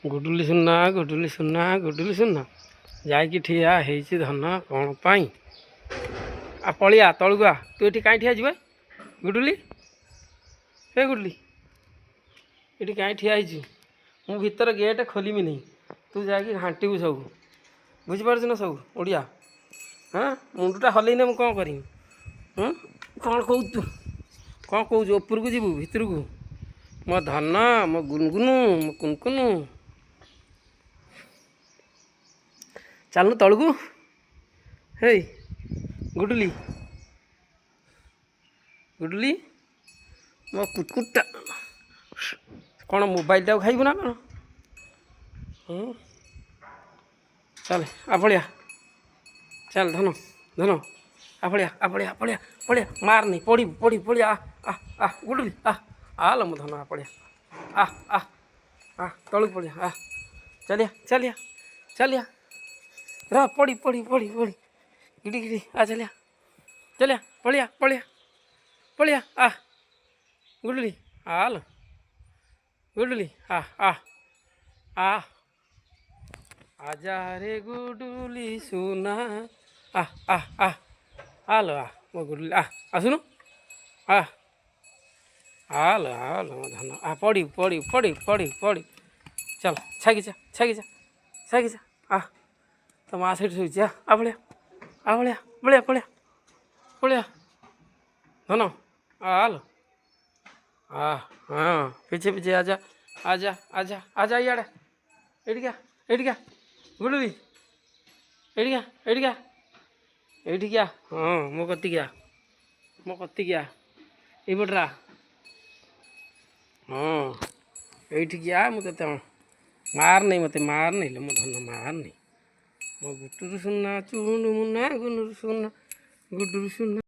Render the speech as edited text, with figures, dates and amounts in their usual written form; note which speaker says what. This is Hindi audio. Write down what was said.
Speaker 1: गुडुली सुना गुडुली सुना गुडुली सुना जाकि ठिया ହେଇଛି धन कौन पाई आ पलिया तलुआ तू ये कहीं ठिया जीवे गुडुली हे गुडुली ये कहीं ठिया मु भीतर गेट खोलमी नहीं तू जाकि घाटिबू सब बुझिपार ना सब ओडिया हाँ मुंडटा हल्लैने मुझे कौन करी कौन कौ कौन कौच ऊपर को जीवु भितर को मो धन मो गुनगुनु मो कुनकुनु चलनु तलू को हे गुडुली गुडुली मो कुटकुटा कौन मोबाइल टाक खाइबू ना कौन चल आपलिया चल धन धन आपलिया आपलिया आपलिया पड़िया मार नहीं पड़ी पड़ी पड़िया आ गुडुली आल मो धन आपलिया तलू पड़िया चलिया चलिया चलिया रह पड़ी पड़ी पड़ी पड़ी गिड़ी गिड़ी चलिया चलिया पड़िया पड़िया पड़िया गुडुली आल गुडुली आजा रे गुडुली सुना आलो मो गुडुली आसुनु आलो आलो मो धन पड़ी पड़ी पड़ी पड़ी पड़ी चल छागिचा छागिचा छागिचा तो माँ से शुचा भलिया भलिया बलिया पड़िया पड़िया धन आलो हाँ पीछे पीछे आजा आजा आजा आजा इे एटिका गुडुली एटिका हाँ मो कति क्या एपटरा हाँ ये मुझे मार नहीं मत मार नहीं मो धन मार नहीं मो गुटुरु सुना चुनु मुना गुनुरु सुना गुडुरु सुना।